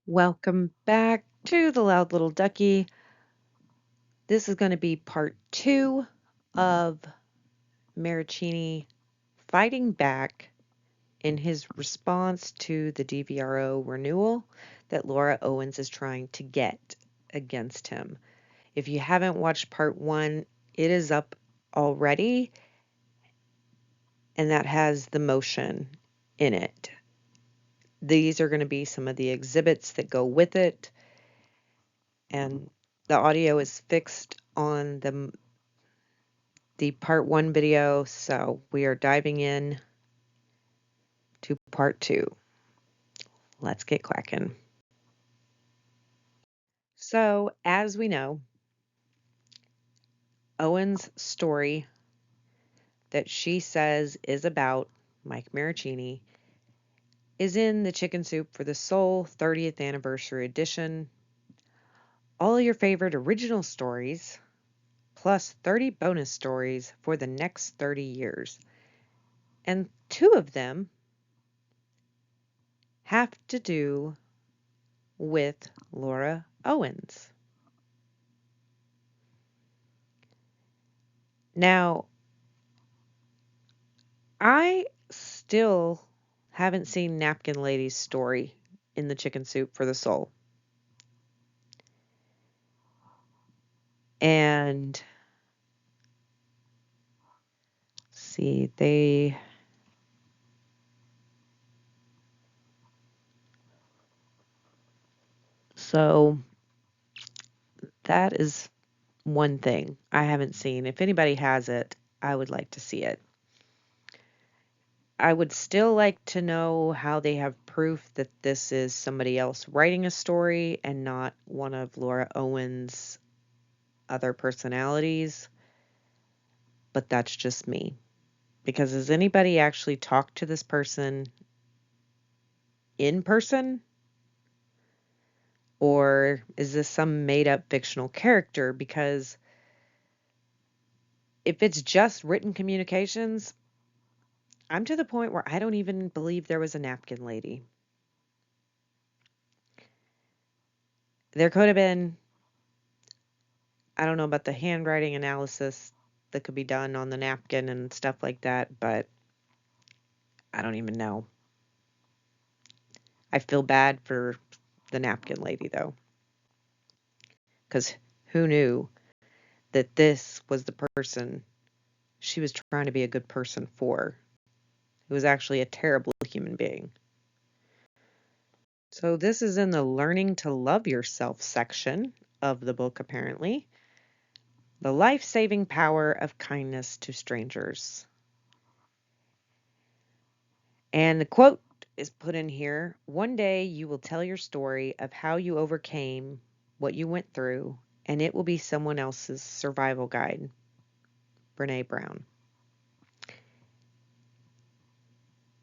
Welcome back to the Loud Little Ducky. This is going to be part 2 of Marraccini fighting back in his response to the DVRO renewal that Laura Owens is trying to get against him. If you haven't watched part 1, it is up already, and that has the motion in it. These are going to be some of the exhibits that go with it, and the audio is fixed on the part 1 video, so we are diving in to part 2. Let's get cracking. So, as we know, Owen's story that she says is about Mike Marraccini is in the Chicken Soup for the Soul 30th Anniversary Edition. All your favorite original stories, plus 30 bonus stories for the next 30 years. And 2 of them have to do with Laura Owens. Now, I still haven't seen Napkin Lady's story in the Chicken Soup for the Soul. And see, so that is one thing I haven't seen. If anybody has it, I would like to see it. I would still like to know how they have proof that this is somebody else writing a story and not one of Laura Owens' other personalities. But that's just me. Because has anybody actually talked to this person in person? Or is this some made-up fictional character? Because if it's just written communications, I'm to the point where I don't even believe there was a napkin lady. There could have been, I don't know about the handwriting analysis that could be done on the napkin and stuff like that, but I don't even know. I feel bad for the napkin lady, though. Because who knew that this was the person she was trying to be a good person for? It was actually a terrible human being. So this is in the Learning to Love Yourself section of the book, apparently. The life-saving power of kindness to strangers. And the quote is put in here: "One day you will tell your story of how you overcame what you went through, and it will be someone else's survival guide." Brene Brown.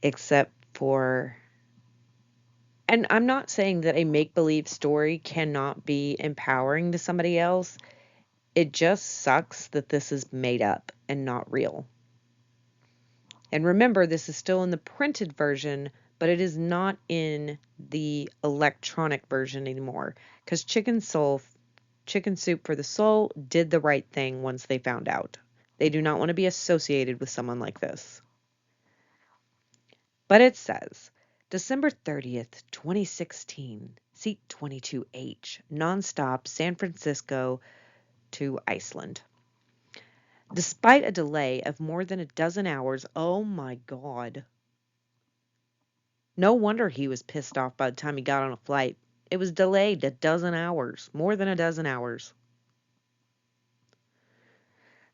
Except for, and I'm not saying that a make-believe story cannot be empowering to somebody else. It just sucks that this is made up and not real. And remember, this is still in the printed version, but it is not in the electronic version anymore. Because Chicken Soup for the Soul did the right thing once they found out. They do not want to be associated with someone like this. But it says, December 30th, 2016, seat 22H, nonstop San Francisco to Iceland. Despite a delay of more than a dozen hours, oh my God. No wonder he was pissed off by the time he got on a flight. It was delayed a dozen hours, more than a dozen hours.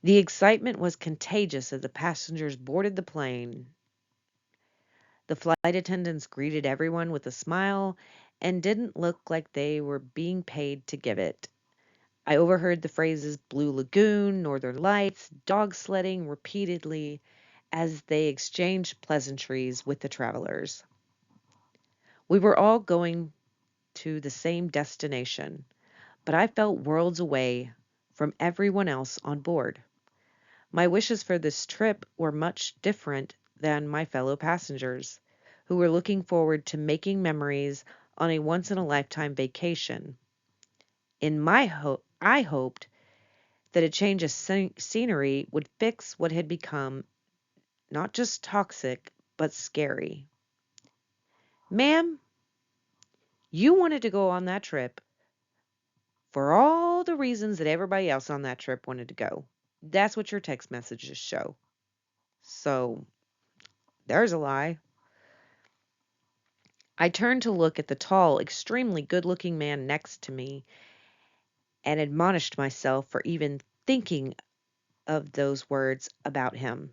The excitement was contagious as the passengers boarded the plane. The flight attendants greeted everyone with a smile and didn't look like they were being paid to give it. I overheard the phrases Blue Lagoon, Northern Lights, dog sledding repeatedly as they exchanged pleasantries with the travelers. We were all going to the same destination, but I felt worlds away from everyone else on board. My wishes for this trip were much different than my fellow passengers, who were looking forward to making memories on a once-in-a-lifetime vacation. I hoped that a change of scenery would fix what had become not just toxic, but scary. Ma'am, you wanted to go on that trip for all the reasons that everybody else on that trip wanted to go. That's what your text messages show. So, there's a lie. I turned to look at the tall, extremely good looking man next to me and admonished myself for even thinking of those words about him.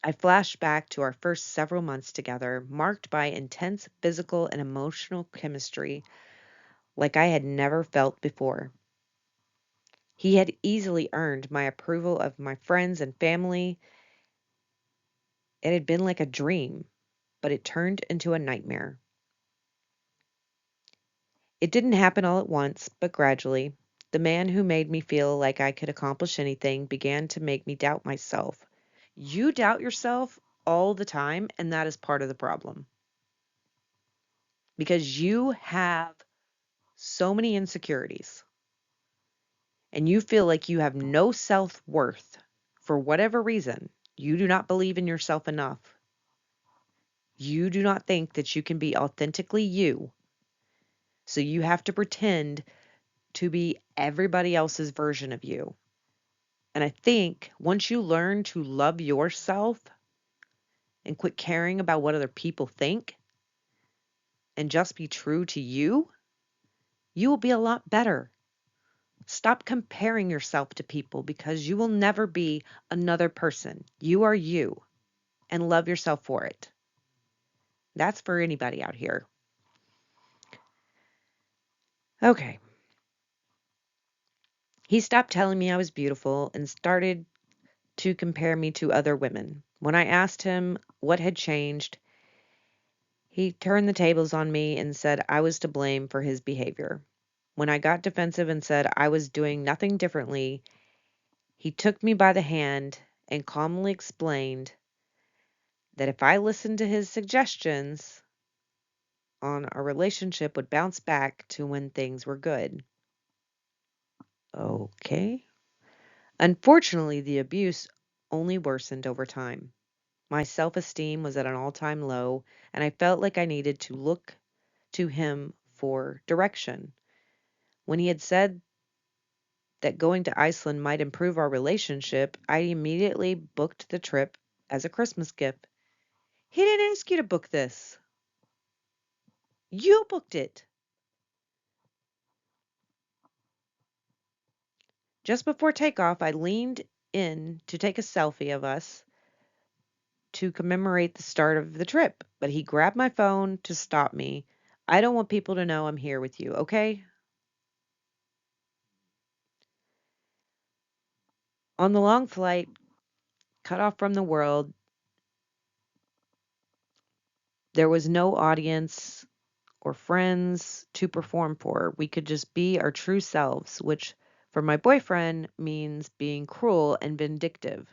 I flashed back to our first several months together, marked by intense physical and emotional chemistry like I had never felt before. He had easily earned my approval of my friends and family. It had been like a dream, but it turned into a nightmare. It didn't happen all at once, but gradually. The man who made me feel like I could accomplish anything began to make me doubt myself. You doubt yourself all the time, and that is part of the problem. Because you have so many insecurities and you feel like you have no self-worth for whatever reason. You do not believe in yourself enough. You do not think that you can be authentically you. So you have to pretend to be everybody else's version of you. And I think once you learn to love yourself and quit caring about what other people think and just be true to you, you will be a lot better. Stop comparing yourself to people because you will never be another person. You are you and love yourself for it. That's for anybody out here. Okay. He stopped telling me I was beautiful and started to compare me to other women. When I asked him what had changed, he turned the tables on me and said I was to blame for his behavior. When I got defensive and said I was doing nothing differently, he took me by the hand and calmly explained that if I listened to his suggestions on our relationship would bounce back to when things were good. Okay. Unfortunately, the abuse only worsened over time. My self-esteem was at an all-time low, and I felt like I needed to look to him for direction. When he had said that going to Iceland might improve our relationship, I immediately booked the trip as a Christmas gift. He didn't ask you to book this. You booked it. Just before takeoff, I leaned in to take a selfie of us to commemorate the start of the trip, but he grabbed my phone to stop me. I don't want people to know I'm here with you, okay? On the long flight, cut off from the world, there was no audience or friends to perform for. We could just be our true selves, which for my boyfriend means being cruel and vindictive.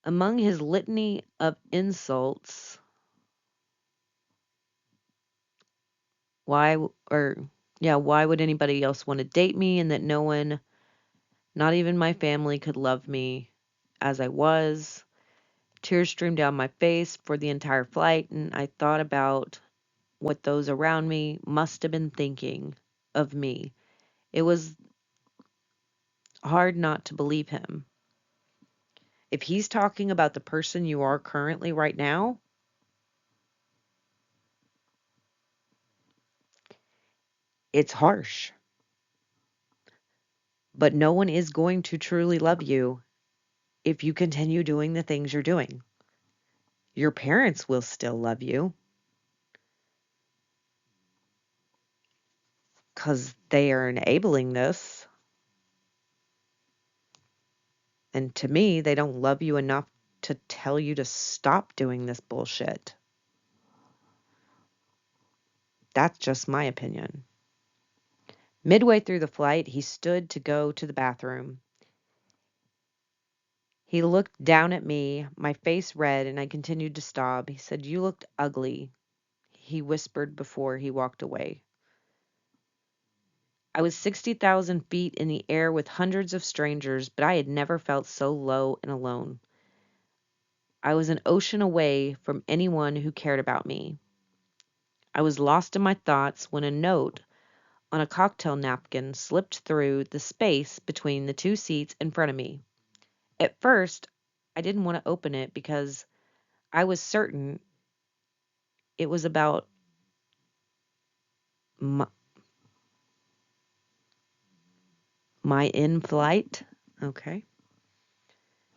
Among his litany of insults, why or yeah, why would anybody else want to date me and that no one, not even my family, could love me as I was? Tears streamed down my face for the entire flight, and I thought about what those around me must have been thinking of me. It was hard not to believe him. If he's talking about the person you are currently right now, it's harsh. But no one is going to truly love you if you continue doing the things you're doing. Your parents will still love you because they are enabling this. And to me, they don't love you enough to tell you to stop doing this bullshit. That's just my opinion. Midway through the flight, he stood to go to the bathroom. He looked down at me, my face red, and I continued to sob. He said, "You looked ugly." he whispered before he walked away. I was 60,000 feet in the air with hundreds of strangers, but I had never felt so low and alone. I was an ocean away from anyone who cared about me. I was lost in my thoughts when a note on a cocktail napkin slipped through the space between the two seats in front of me. At first, I didn't want to open it because I was certain it was about my, my in flight. Okay.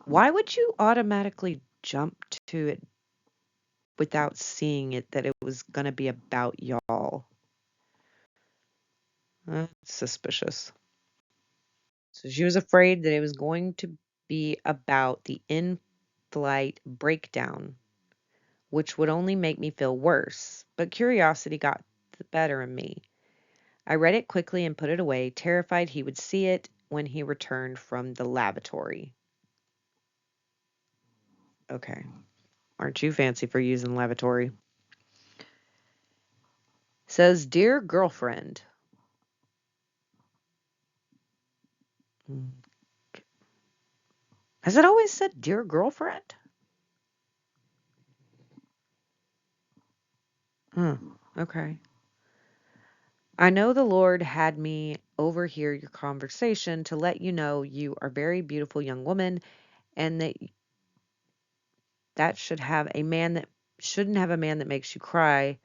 Why would you automatically jump to it without seeing it that it was going to be about y'all? That's suspicious. So she was afraid that it was going to be about the in flight breakdown, which would only make me feel worse. But curiosity got the better of me. I read it quickly and put it away, terrified he would see it when he returned from the lavatory. Okay. Aren't you fancy for using lavatory? Says, Dear girlfriend. Hmm. Has it always said dear girlfriend? Okay. I know the Lord had me overhear your conversation to let you know you are a very beautiful young woman and that should have a man that shouldn't have a man that makes you cry.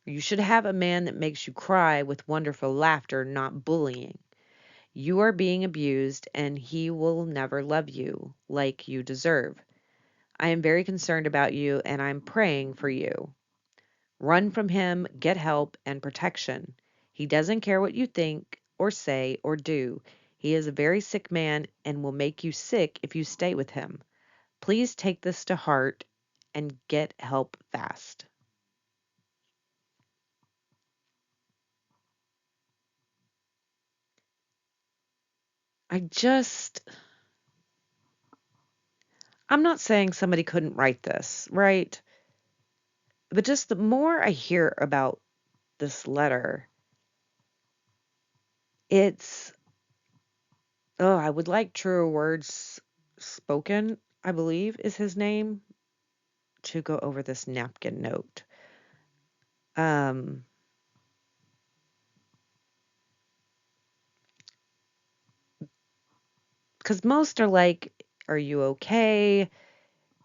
You should have a man that makes you cry with wonderful laughter, not bullying. You are being abused and he will never love you like you deserve. I am very concerned about you and I'm praying for you. Run from him, get help and protection. He doesn't care what you think or say or do. He is a very sick man and will make you sick if you stay with him. Please take this to heart and get help fast. I just, I'm not saying somebody couldn't write this, right? But just the more I hear about this letter, it's, oh, I would like truer words spoken, I believe is his name, to go over this napkin note. Um, because most are like, are you okay?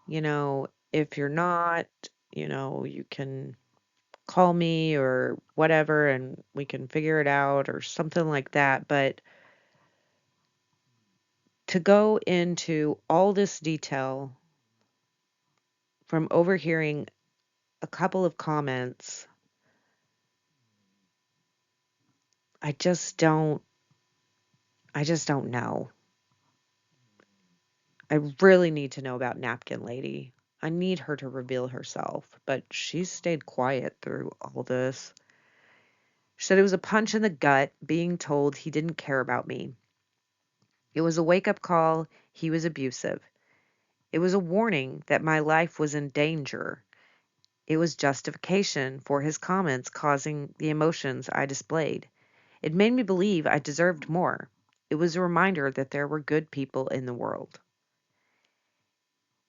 If you're not, you can call me or whatever and we can figure it out or something like that. But to go into all this detail from overhearing a couple of comments, I just don't I just don't know. I really need to know about Napkin Lady. I need her to reveal herself, but she's stayed quiet through all this. She said it was a punch in the gut being told he didn't care about me. It was a wake-up call he was abusive. It was a warning that my life was in danger. It was justification for his comments causing the emotions I displayed. It made me believe I deserved more. It was a reminder that there were good people in the world.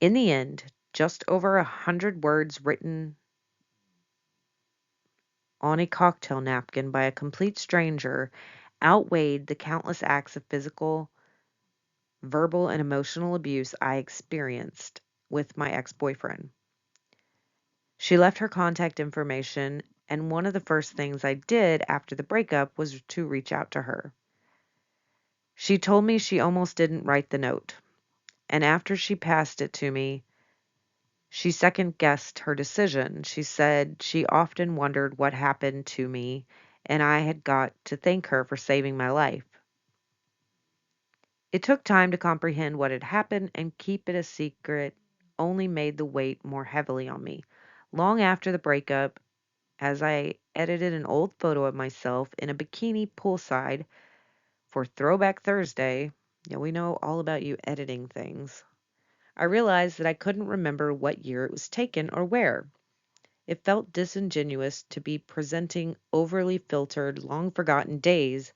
In the end, just over 100 words written on a cocktail napkin by a complete stranger outweighed the countless acts of physical, verbal, and emotional abuse I experienced with my ex boyfriend. She left her contact information, and one of the first things I did after the breakup was to reach out to her. She told me she almost didn't write the note, and after she passed it to me, she second guessed her decision. She said she often wondered what happened to me, and I had got to thank her for saving my life. It took time to comprehend what had happened, and keep it a secret only made the weight more heavily on me. Long after the breakup, as I edited an old photo of myself in a bikini poolside for Throwback Thursday, yeah, we know all about you editing things, I realized that I couldn't remember what year it was taken or where. It felt disingenuous to be presenting overly filtered, long forgotten days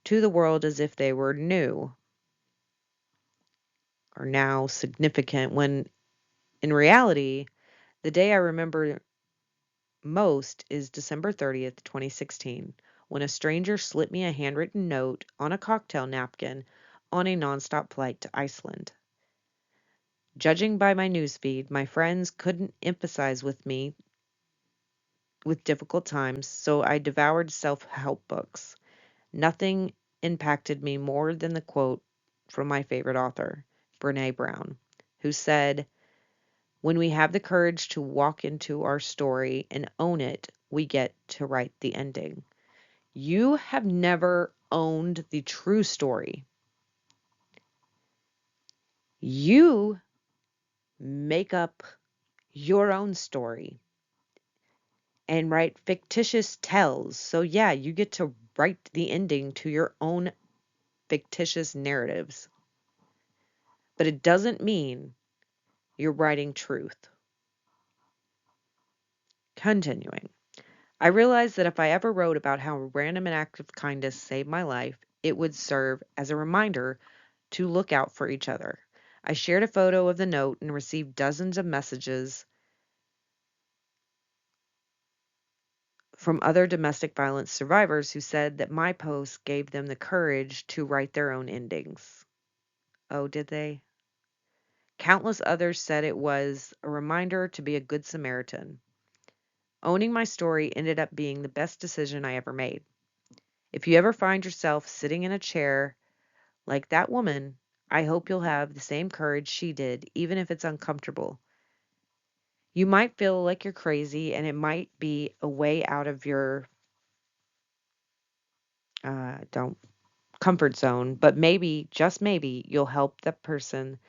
to the world as if they were new or now significant, when in reality, the day I remember most is December 30th, 2016, when a stranger slipped me a handwritten note on a cocktail napkin on a nonstop flight to Iceland. Judging by my newsfeed, my friends couldn't emphasize with me with difficult times, so I devoured self-help books. Nothing impacted me more than the quote from my favorite author, Brené Brown, who said, "When we have the courage to walk into our story and own it, we get to write the ending." You have never owned the true story. You make up your own story and write fictitious tells. So, yeah, you get to write the ending to your own fictitious narratives. But it doesn't mean you're writing truth. Continuing. I realized that if I ever wrote about how a random act of kindness saved my life, it would serve as a reminder to look out for each other. I shared a photo of the note and received dozens of messages from other domestic violence survivors who said that my post gave them the courage to write their own endings. Oh, did they? Countless others said it was a reminder to be a good Samaritan. Owning my story ended up being the best decision I ever made. If you ever find yourself sitting in a chair like that woman, I hope you'll have the same courage she did, even if it's uncomfortable. You might feel like you're crazy, and it might be a way out of your don't comfort zone, but maybe, just maybe, you'll help that person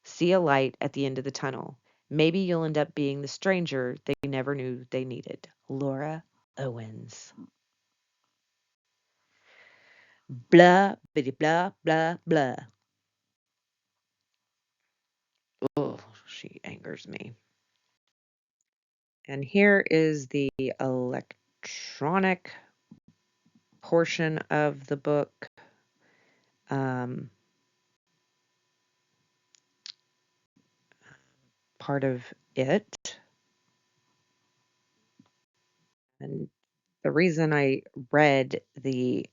see a light at the end of the tunnel. Maybe you'll end up being the stranger they never knew they needed. Laura Owens. Blah, bitty, blah, blah, blah. Oh, she angers me. And here is the electronic portion of the book. Um, Part of it. And the reason I read the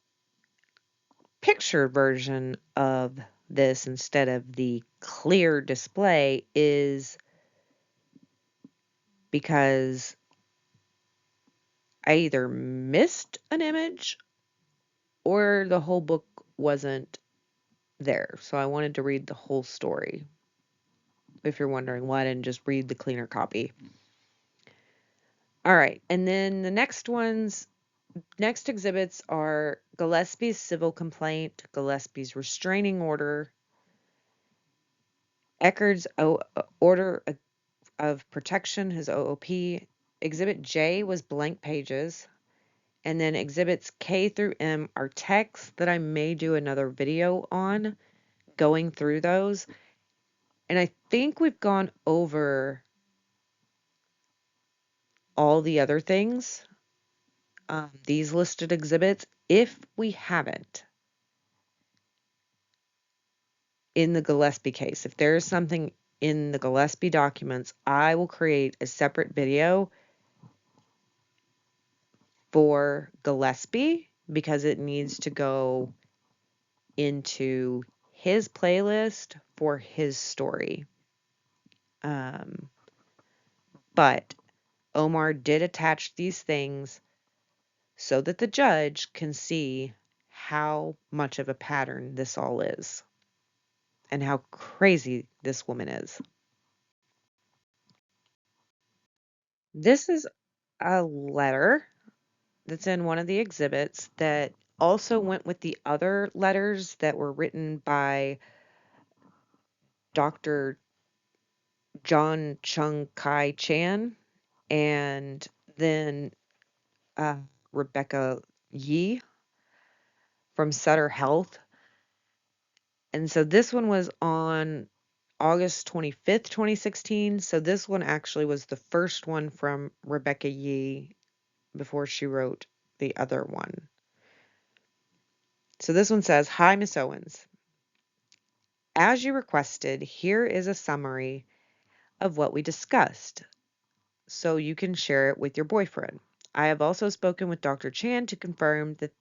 picture version of this instead of the clear display is because I either missed an image or the whole book wasn't there. So I wanted to read the whole story. If you're wondering why I didn't just read the cleaner copy. All right. And then the next exhibits are Gillespie's civil complaint, Gillespie's restraining order, Eckerd's order of protection, his OOP. Exhibit J was blank pages. And then exhibits K through M are texts that I may do another video on going through those. And I think we've gone over all the other things, these listed exhibits. If we haven't, in the Gillespie case, if there is something in the Gillespie documents, I will create a separate video for Gillespie because it needs to go into his playlist for his story. But Omar did attach these things so that the judge can see how much of a pattern this all is and how crazy this woman is. This is a letter that's in one of the exhibits that also went with the other letters that were written by Dr. John Chung Kai Chan and then uh, Rebecca Yee from Sutter Health. And so this one was on August 25th, 2016. So this one actually was the first one from Rebecca Yee before she wrote the other one. So this one says, "Hi, Miss Owens. As you requested, here is a summary of what we discussed so you can share it with your boyfriend. I have also spoken with Dr. Chan to confirm that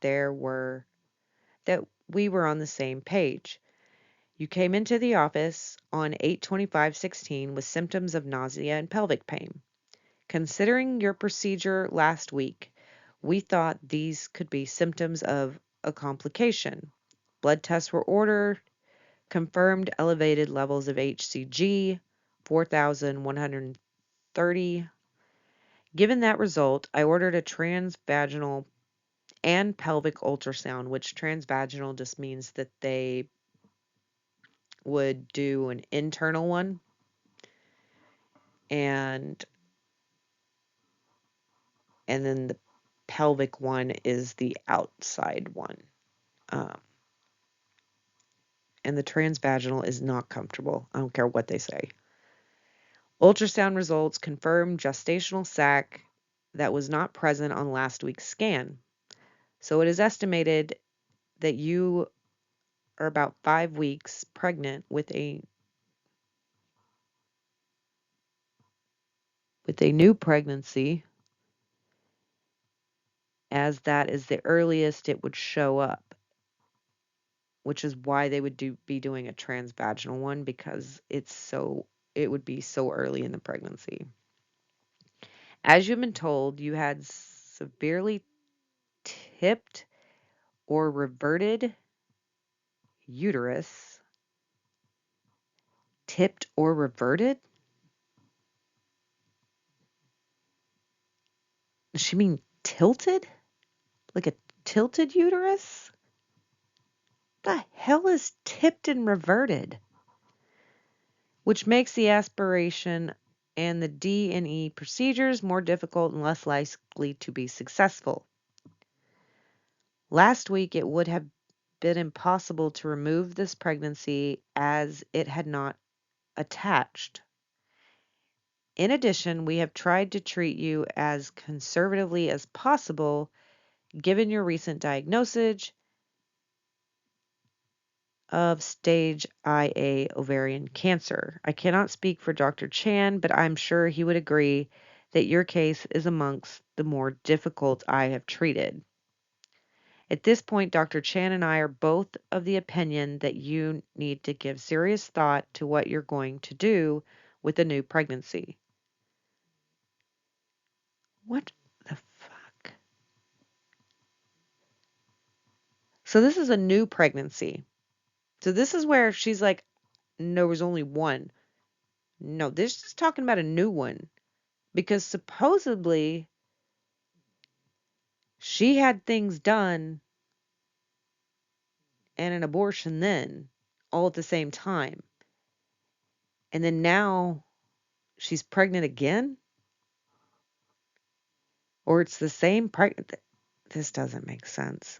we were on the same page. You came into the office on 8/25/16 with symptoms of nausea and pelvic pain. Considering your procedure last week, we thought these could be symptoms of a complication. Blood tests were ordered, confirmed elevated levels of HCG, 4,130. Given that result, I ordered a transvaginal and pelvic ultrasound, which transvaginal just means that they would do an internal one and then the pelvic one is the outside one. Um, and the transvaginal is not comfortable. I don't care what they say. Ultrasound results confirm gestational sac that was not present on last week's scan. So it is estimated that you are about 5 weeks pregnant with a new pregnancy, as that is the earliest it would show up, which is why they would be doing a transvaginal one because it would be so early in the pregnancy. As you've been told, you had severely tipped or reverted uterus. Tipped or reverted? Does she mean tilted? Like a tilted uterus? The hell is tipped and reverted? Which makes the aspiration and the D&E procedures more difficult and less likely to be successful. Last week, it would have been impossible to remove this pregnancy as it had not attached. In addition, we have tried to treat you as conservatively as possible given your recent diagnosis of stage IA ovarian cancer. I cannot speak for Dr. Chan, but I'm sure he would agree that your case is amongst the more difficult I have treated. At this point, Dr. Chan and I are both of the opinion that you need to give serious thought to what you're going to do with the new pregnancy. What the fuck? So this is a new pregnancy. So this is where she's like, no, there was only one. No, this is talking about a new one. Because supposedly she had things done and an abortion then, all at the same time. And then now she's pregnant again? Or it's the same pregnant. This doesn't make sense.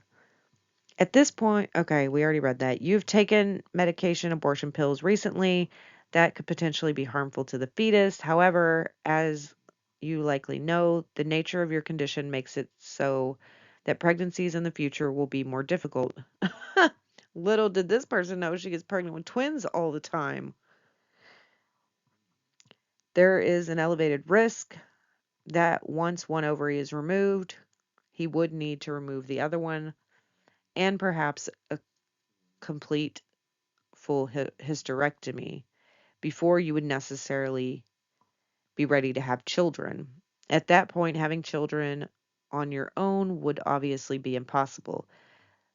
At this point, okay, we already read that. You've taken medication abortion pills recently that could potentially be harmful to the fetus. However, as you likely know, the nature of your condition makes it so that pregnancies in the future will be more difficult. Little did this person know she gets pregnant with twins all the time. There is an elevated risk that once one ovary is removed, he would need to remove the other one and perhaps a complete full hysterectomy before you would necessarily be ready to have children. At that point, having children on your own would obviously be impossible.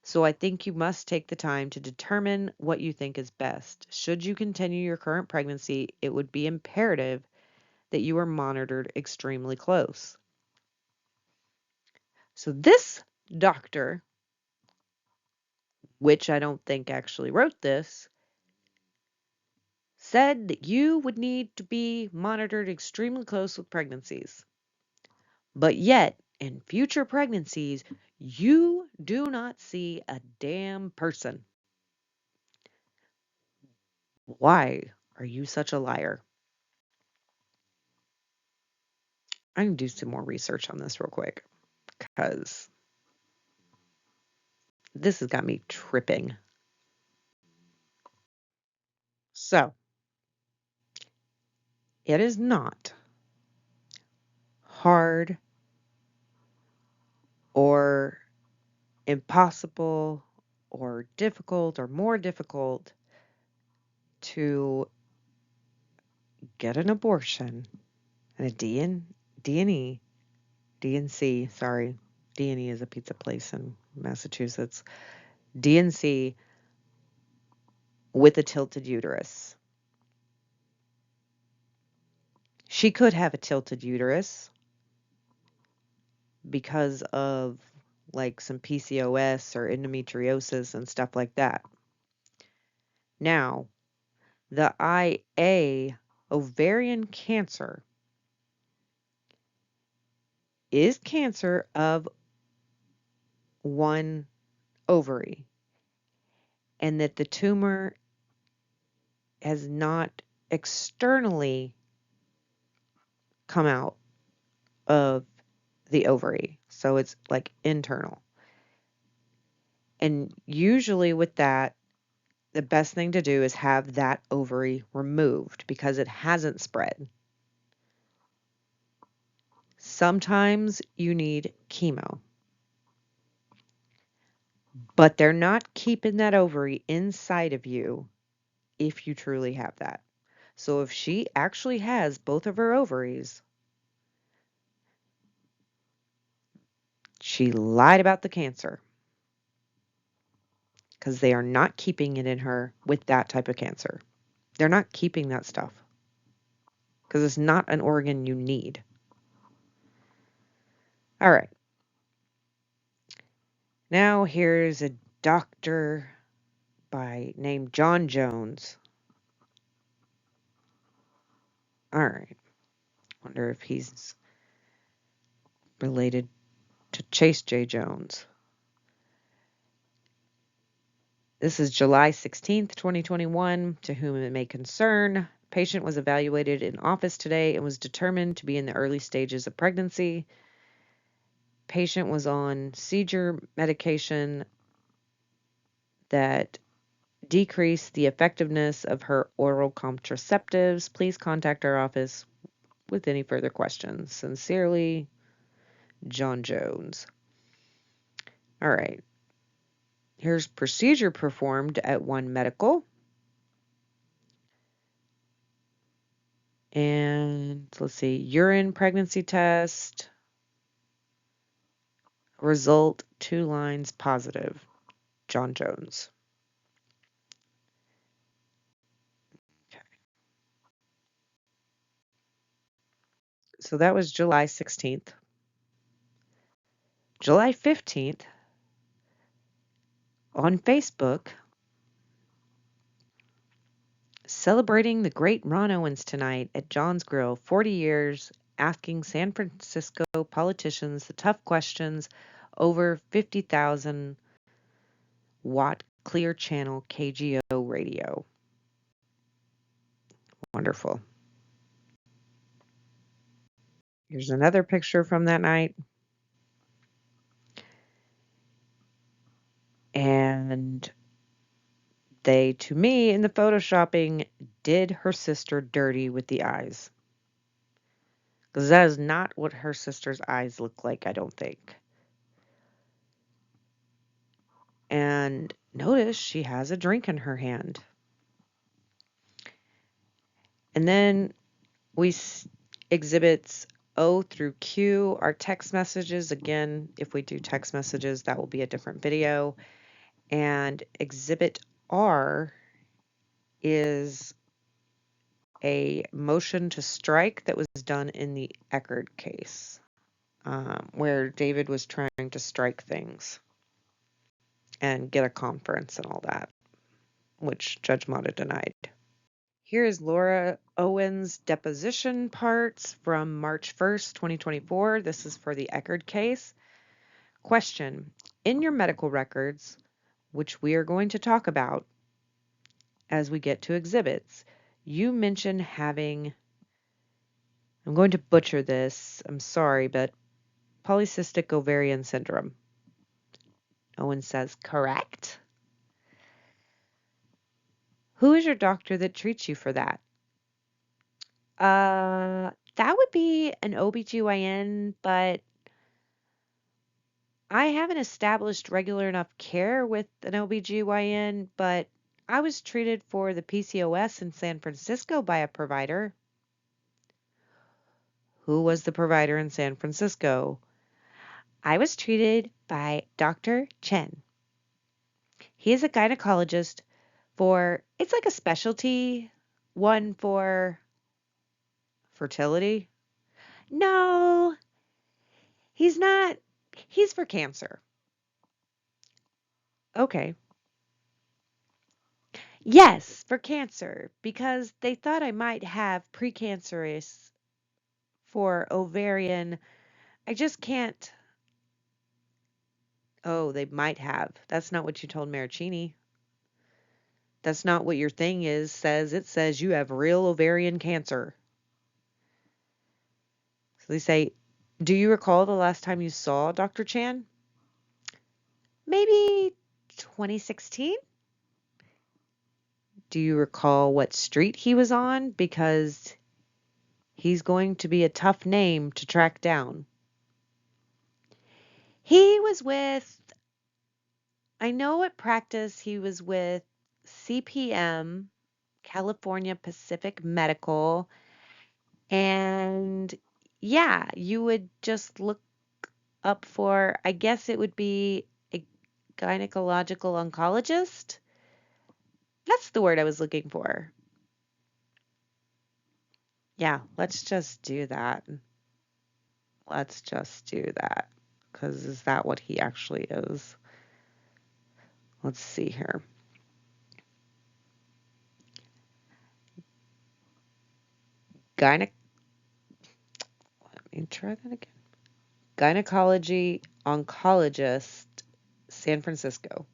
So I think you must take the time to determine what you think is best. Should you continue your current pregnancy, it would be imperative that you are monitored extremely close. So this doctor, which I don't think actually wrote this, said that you would need to be monitored extremely close with pregnancies. But yet, in future pregnancies, you do not see a damn person. Why Are you such a liar? I can do some more research on this real quick because this has got me tripping. So, it is not hard or impossible or difficult or more difficult to get an abortion and a D&E, D&C, sorry. D&E is a pizza place in Massachusetts. D&C with a tilted uterus. She could have a tilted uterus because of like some PCOS or endometriosis and stuff like that. Now, the IA, ovarian cancer, is cancer of one ovary, and that the tumor has not externally come out of the ovary. So it's like internal. And usually with that, the best thing to do is have that ovary removed because it hasn't spread. Sometimes you need chemo, but they're not keeping that ovary inside of you if you truly have that. So if she actually has both of her ovaries, she lied about the cancer because they are not keeping it in her with that type of cancer. They're not keeping that stuff because it's not an organ you need. All right. Now here's a doctor by named John Jones. All right. Wonder if he's related to Chase J. Jones. This is July 16th, 2021. To whom it may concern, patient was evaluated in office today and was determined to be in the early stages of pregnancy. Patient was on seizure medication that decreased the effectiveness of her oral contraceptives. Please contact our office with any further questions. Sincerely, John Jones. All right. Here's procedure performed at One Medical. And let's see, urine pregnancy test. Result 2 lines positive. John Jones. Okay. So that was July 16th. July 15th, on Facebook, celebrating the great Ron Owens tonight at John's Grill, 40 years, asking San Francisco politicians the tough questions over 50,000 watt clear channel KGO radio. Wonderful. Here's another picture from that night. And they, to me, in the photoshopping, did her sister dirty with the eyes. Because that is not what her sister's eyes look like, I don't think. And notice she has a drink in her hand. And then exhibits O through Q are text messages. Again, if we do text messages, that will be a different video. And exhibit R is a motion to strike that was done in the Eckerd case, where David was trying to strike things and get a conference and all that, which Judge Mata denied. Here is Laura Owens' deposition parts from March 1st, 2024. This is for the Eckerd case. Question: in your medical records, which we are going to talk about as we get to exhibits, You mentioned having, I'm going to butcher this, I'm sorry, but polycystic ovarian syndrome. Owen says, correct. Who is your doctor that treats you for that? That would be an OBGYN, but I haven't established regular enough care with an OBGYN, but I was treated for the PCOS in San Francisco by a provider. Who was the provider in San Francisco? I was treated by Dr. Chen. He is a gynecologist for, it's like a specialty one for fertility. No, he's not. He's for cancer. Okay. Yes, for cancer, because they thought I might have precancerous for ovarian. I just can't. Oh, they might have. That's not what you told Marraccini. That's not what your thing is, says. It says you have real ovarian cancer. So they say, do you recall the last time you saw Dr. Chan? Maybe 2016? Do you recall what street he was on? Because he's going to be a tough name to track down. He was with, I know at practice he was with CPM, California Pacific Medical, and yeah, you would just look up for, I guess it would be a gynecological oncologist. That's the word I was looking for. Yeah, let's just do that. Let's just do that. Because is that what he actually is? Let's see here. Gyne. Let me try that again. Gynecology oncologist, San Francisco.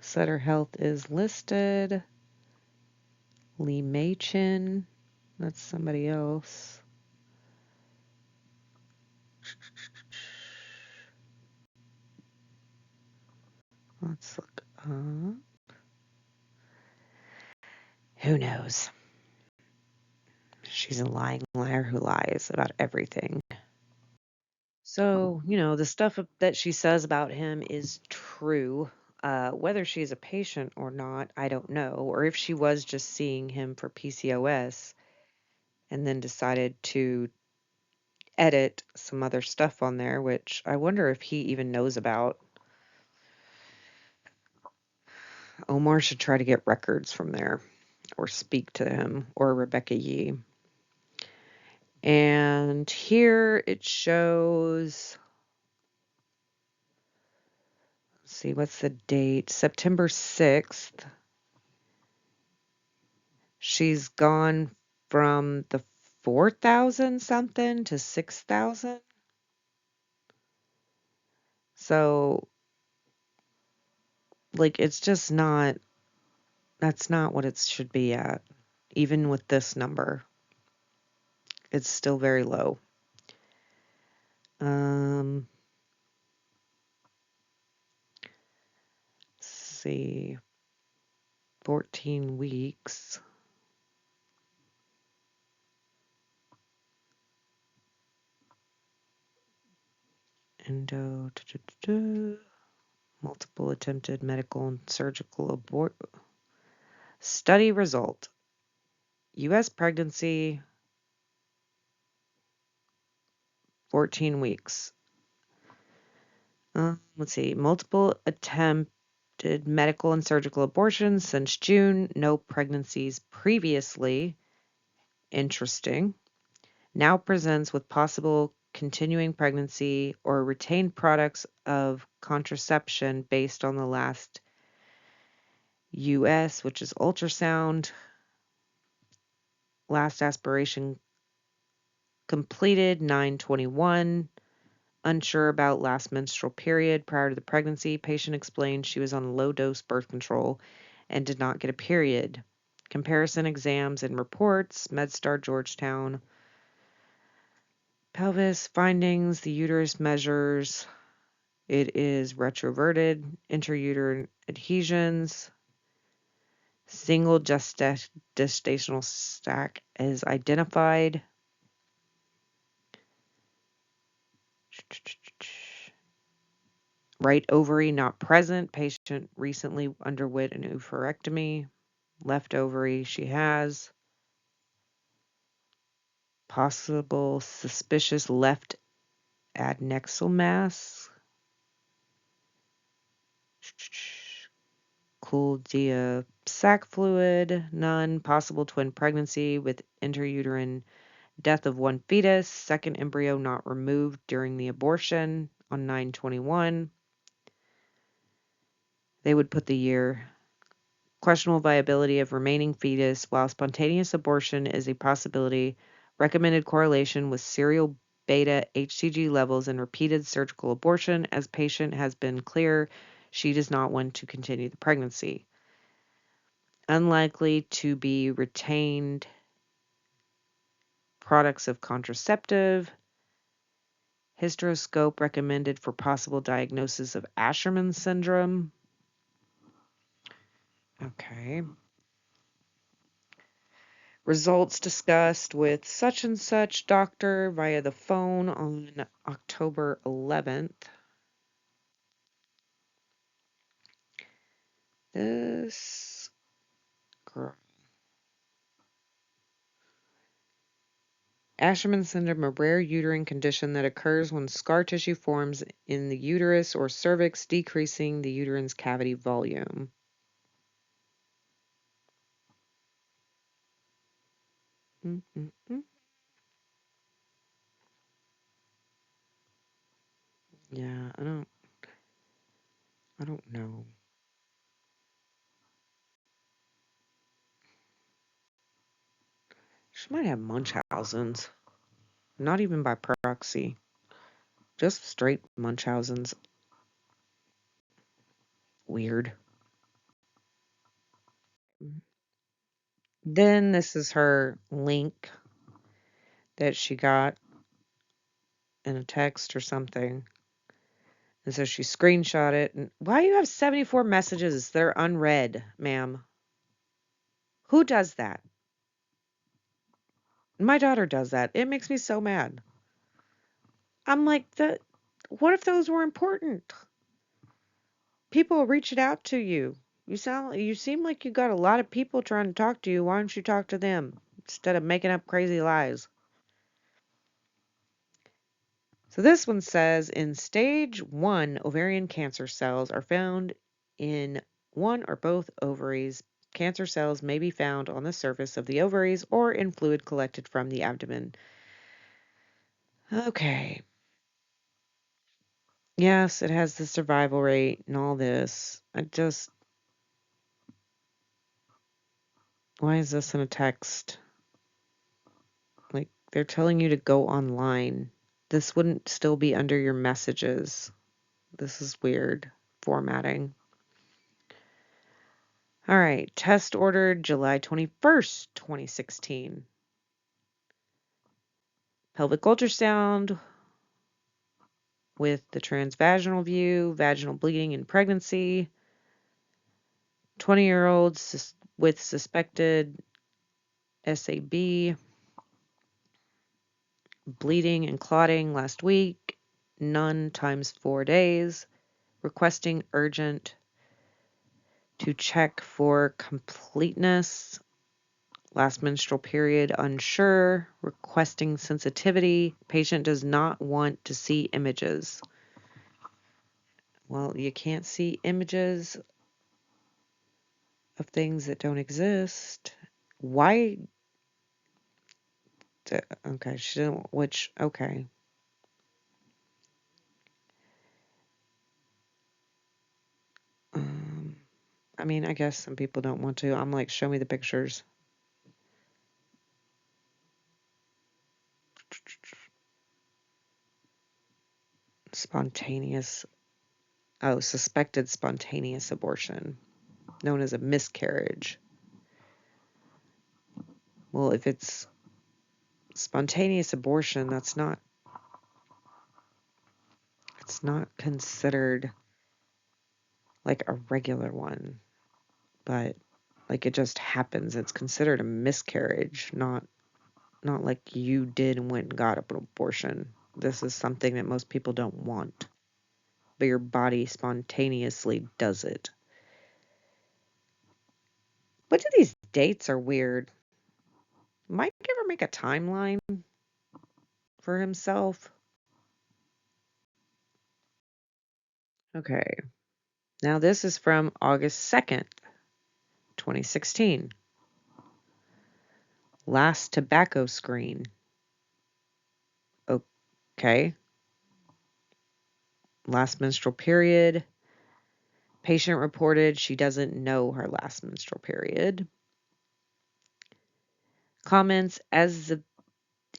Sutter Health is listed. Lee Machin. That's somebody else. Let's look up. Who knows? She's a lying liar who lies about everything. So, the stuff that she says about him is true. Whether she's a patient or not, I don't know. Or if she was just seeing him for PCOS and then decided to edit some other stuff on there, which I wonder if he even knows about. Omar should try to get records from there or speak to him or Rebecca Yee. And here it shows, let's see, what's the date? September 6th. She's gone from the 4,000 something to 6,000. So, like, it's just not, that's not what it should be at. Even with this number, it's still very low. Let's see, 14 weeks. Endo, multiple attempted medical and surgical abort. Study result. U.S. pregnancy, 14 weeks. Let's see. Multiple attempted medical and surgical abortions since June. No pregnancies previously. Interesting. Now presents with possible continuing pregnancy or retained products of contraception based on the last US, which is ultrasound. Last aspiration completed 9/21. Unsure about last menstrual period prior to the pregnancy, patient explained she was on low-dose birth control and did not get a period. Comparison exams and reports, MedStar Georgetown. Pelvis findings, the uterus measures. It is retroverted, intrauterine adhesions. Single gestational sac is identified. Right ovary not present. Patient recently underwent an oophorectomy. Left ovary she has. Possible suspicious left adnexal mass. Cool dia sac fluid. None. Possible twin pregnancy with intrauterine death of one fetus. Second embryo not removed during the abortion on 9/21. They would put the year. Questionable viability of remaining fetus. While spontaneous abortion is a possibility, recommended correlation with serial beta HCG levels and repeated surgical abortion, as patient has been clear she does not want to continue the pregnancy. Unlikely to be retained products of contraceptive. Hysteroscope recommended for possible diagnosis of Asherman syndrome. Okay. Results discussed with such and such doctor via the phone on October 11th. This girl. Asherman syndrome, a rare uterine condition that occurs when scar tissue forms in the uterus or cervix, decreasing the uterine's cavity volume. Yeah, I don't know. She might have Munchausen's. Not even by proxy. Just straight Munchausen's. Weird. Then this is her link that she got in a text or something. And so she screenshot it. And why do you have 74 messages that are unread, ma'am? Who does that? My daughter does that. It makes me so mad. I'm like, what if those were important? People are reaching out to you. You seem like you got a lot of people trying to talk to you. Why don't you talk to them instead of making up crazy lies? So this one says in stage 1, ovarian cancer cells are found in one or both ovaries. Cancer cells may be found on the surface of the ovaries or in fluid collected from the abdomen. Okay. Yes, it has the survival rate and all this. Why is this in a text? Like, they're telling you to go online. This wouldn't still be under your messages. This is weird formatting. All right, test ordered July 21st, 2016. Pelvic ultrasound with the transvaginal view, vaginal bleeding in pregnancy. 20-year-old with suspected SAB, bleeding and clotting last week, none times 4 days, requesting urgent to check for completeness, last menstrual period unsure, requesting sensitivity, patient does not want to see images. Well, you can't see images of things that don't exist. Why? Okay, she didn't, okay. I mean, I guess some people don't want to. I'm like, show me the pictures. Spontaneous, suspected spontaneous abortion, known as a miscarriage. Well, if it's spontaneous abortion, it's not considered like a regular one, but like it just happens. It's considered a miscarriage, not like you did and went and got an abortion. This is something that most people don't want, but your body spontaneously does it. What do these dates are weird? Mike ever make a timeline for himself? Okay. Now this is from August 2nd, 2016. Last tobacco screen. Okay. Last menstrual period. Patient reported she doesn't know her last menstrual period. Comments: as the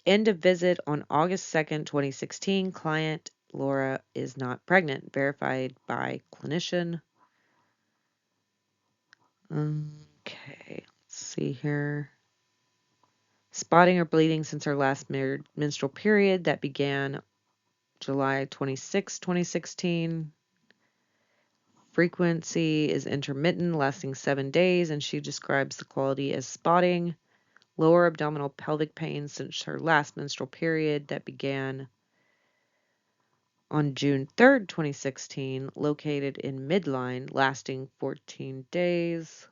end of visit on August 2nd, 2016, client Laura is not pregnant. Verified by clinician. Okay, let's see here. Spotting or bleeding since her last menstrual period that began July 26, 2016. Frequency is intermittent, lasting 7 days, and she describes the quality as spotting. Lower abdominal pelvic pain since her last menstrual period that began on June 3rd, 2016, located in midline, lasting 14 days,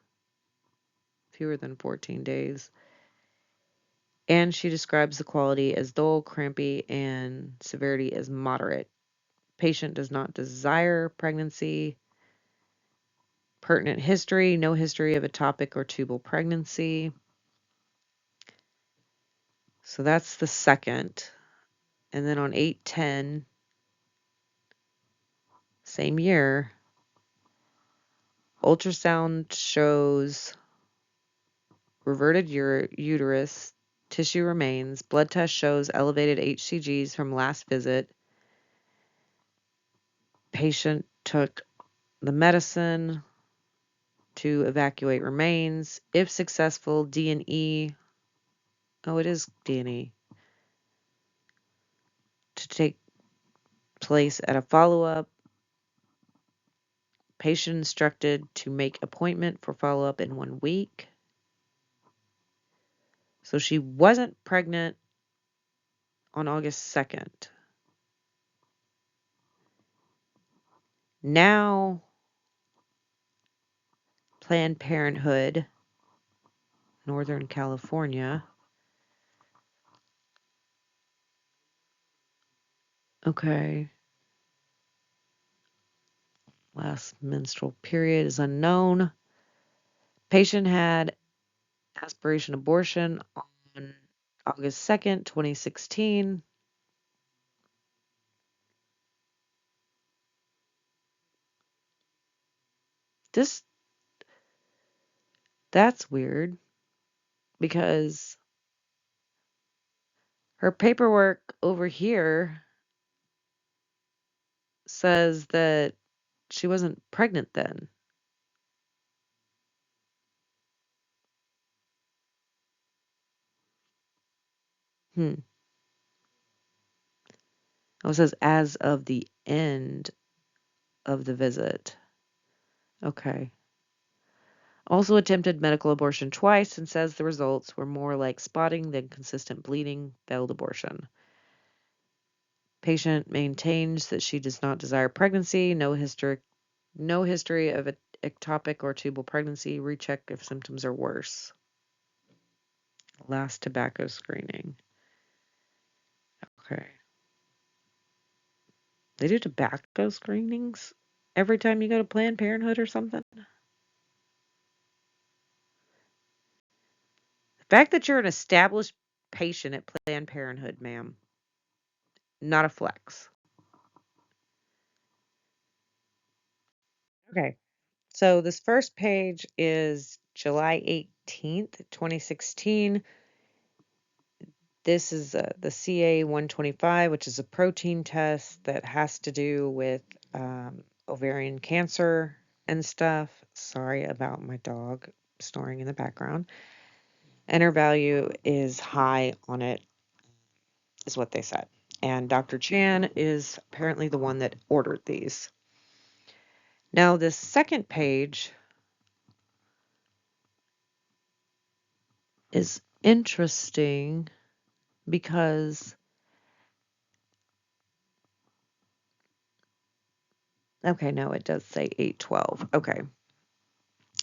fewer than 14 days. And she describes the quality as dull, crampy, and severity as moderate. Patient does not desire pregnancy. Pertinent history: no history of ectopic or tubal pregnancy. So that's the second. And then on 8/10, same year, ultrasound shows reverted uterus, tissue remains. Blood test shows elevated HCGs from last visit. Patient took the medicine to evacuate remains. If successful, D&E. Oh, it is D&E. To take place at a follow-up. Patient instructed to make appointment for follow-up in 1 week. So she wasn't pregnant on August 2nd. Now, Planned Parenthood, Northern California. Okay. Last menstrual period is unknown. Patient had aspiration abortion on August 2nd, 2016. That's weird because her paperwork over here says that she wasn't pregnant then. Hmm. Oh, it says as of the end of the visit. Okay. Also attempted medical abortion twice and says the results were more like spotting than consistent bleeding, failed abortion. Patient maintains that she does not desire pregnancy, no history of ectopic or tubal pregnancy, recheck if symptoms are worse. Last tobacco screening. Okay. They do tobacco screenings every time you go to Planned Parenthood or something? The fact that you're an established patient at Planned Parenthood, ma'am, not a flex. Okay. So this first page is July 18th, 2016. This is the CA-125, which is a protein test that has to do with ovarian cancer and stuff. Sorry about my dog snoring in the background. And her value is high on it, is what they said. And Dr. Chan is apparently the one that ordered these. Now, this second page is interesting because, okay, no, it does say 812. Okay.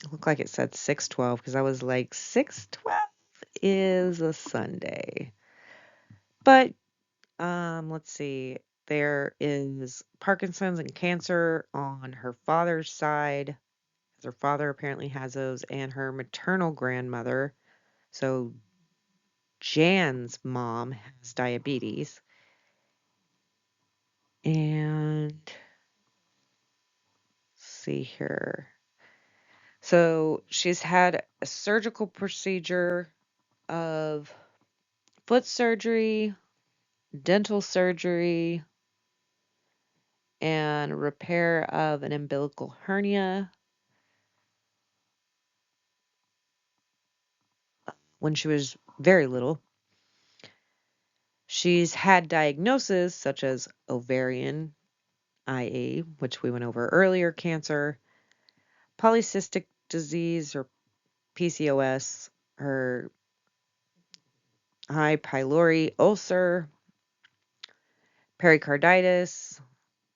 It looked like it said 612 because I was like, 612 is a Sunday. But let's see. There is Parkinson's and cancer on her father's side. Her father apparently has those, and her maternal grandmother. So Jan's mom has diabetes. And let's see here. So she's had a surgical procedure of foot surgery, dental surgery, and repair of an umbilical hernia when she was very little. She's had diagnoses such as ovarian, IA, which we went over earlier, cancer, polycystic disease or PCOS, her high pylori ulcer, pericarditis,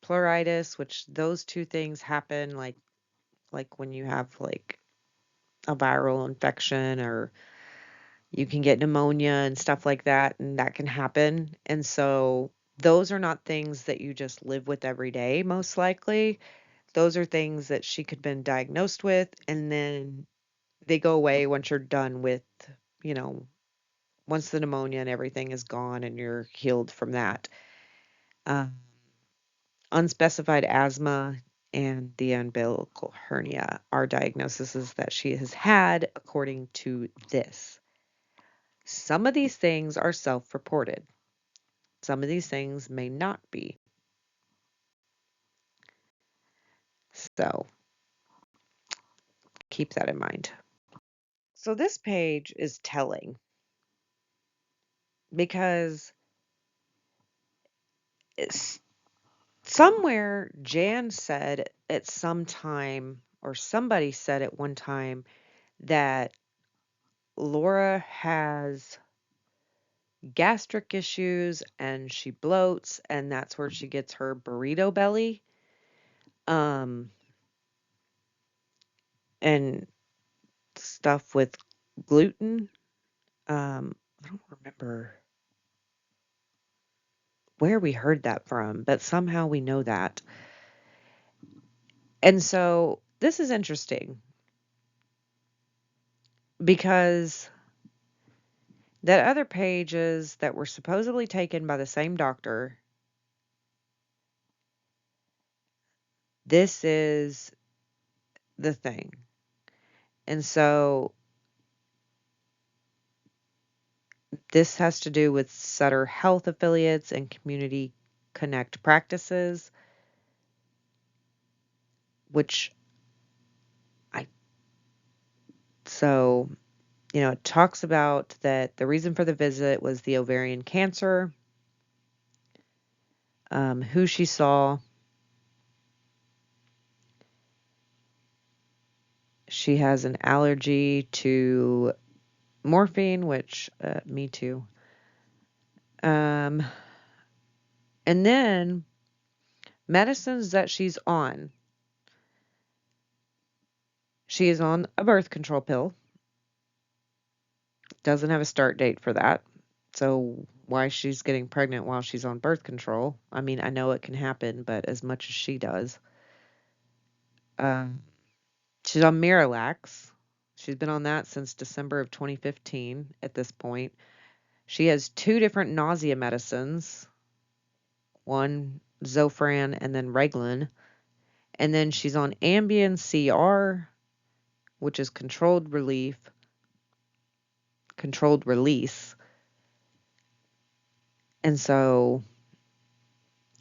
pleuritis, which those two things happen like when you have like a viral infection, or you can get pneumonia and stuff like that, and that can happen. And so those are not things that you just live with every day, most likely. Those are things that she could have been diagnosed with, and then they go away once you're done with, you know, once the pneumonia and everything is gone and you're healed from that. Um, Unspecified asthma and the umbilical hernia are diagnoses that she has had according to this. Some of these things are self-reported. Some of these things may not be. So keep that in mind. So this page is telling because it's somewhere Jan said at some time, or somebody said at one time, that Laura has gastric issues and she bloats, and that's where she gets her burrito belly. Um, and stuff with gluten. I don't remember where we heard that from, but somehow we know that. And so this is interesting because that other pages that were supposedly taken by the same doctor, this is the thing. And so this has to do with Sutter Health affiliates and community connect practices, which I, so, you know, it talks about that the reason for the visit was the ovarian cancer, who she saw. She has an allergy to morphine, which, me too. Um, and then medicines that she's on. She is on a birth control pill. Doesn't have a start date for that. So why she's getting pregnant while she's on birth control? I mean, I know it can happen, but as much as she does. She's on Miralax. She's been on that since December of 2015 at this point. She has two different nausea medicines, one Zofran and then Reglan. And then she's on Ambien CR, which is controlled release, And so,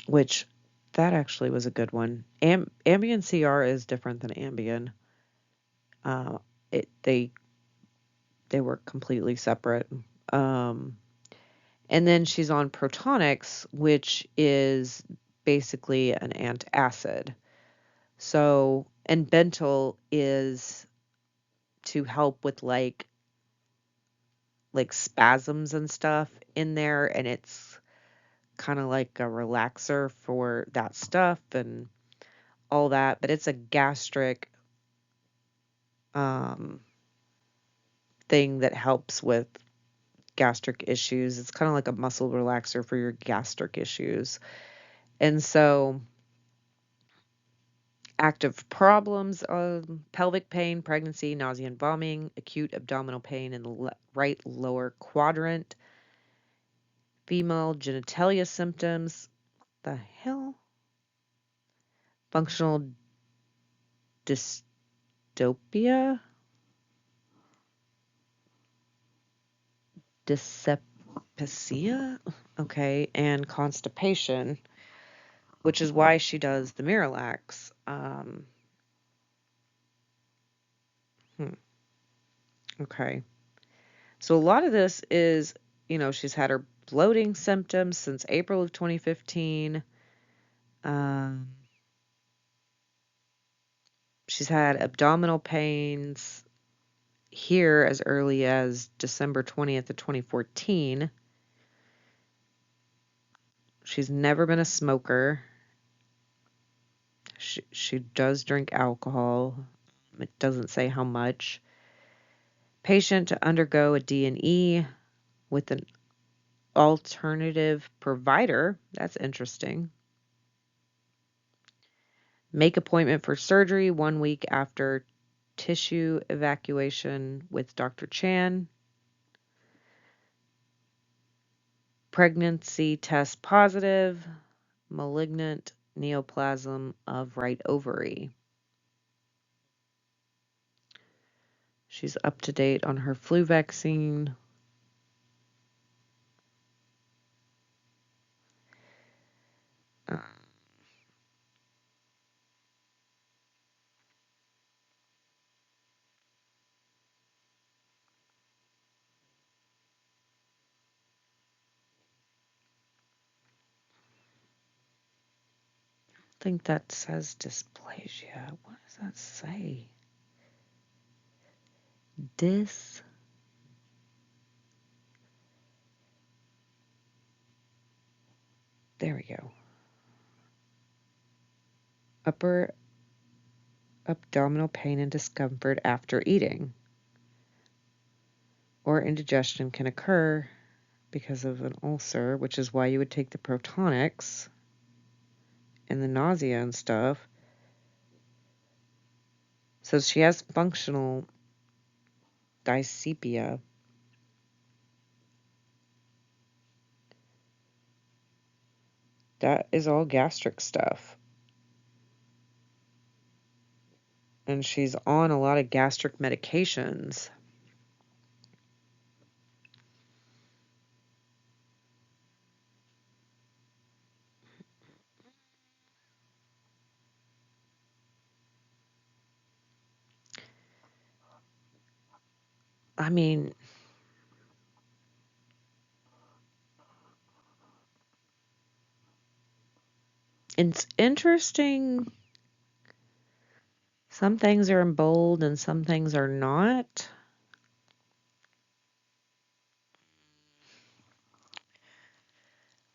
which that actually was a good one. Ambien CR is different than Ambien. Uh, it they were completely separate. Um, and then she's on Protonix, which is basically an antacid. So, and Bentyl is to help with like spasms and stuff in there, and it's kind of like a relaxer for that stuff and all that, but it's a gastric um thing that helps with gastric issues. It's kind of like a muscle relaxer for your gastric issues. And so active problems, pelvic pain, pregnancy, nausea and vomiting, acute abdominal pain in the right lower quadrant, female genitalia symptoms. The hell? Functional dystopia? Dyspepsia? Okay, and constipation, which is why she does the Miralax. Hmm, okay. So a lot of this is, she's had her bloating symptoms since April of 2015. Um, she's had abdominal pains here as early as December 20th of 2014. She's never been a smoker. She does drink alcohol. It doesn't say how much. Patient to undergo a D&E with an alternative provider. That's interesting. Make appointment for surgery 1 week after tissue evacuation with Dr. Chan. Pregnancy test positive. Malignant neoplasm of right ovary. She's up to date on her flu vaccine. I think that says dysplasia. What does that say? Dys. There we go. Upper abdominal pain and discomfort after eating or indigestion can occur because of an ulcer, which is why you would take the Protonix and the nausea and stuff. So she has functional dyspepsia. That is all gastric stuff. And she's on a lot of gastric medications. I mean, it's interesting. Some things are in bold and some things are not.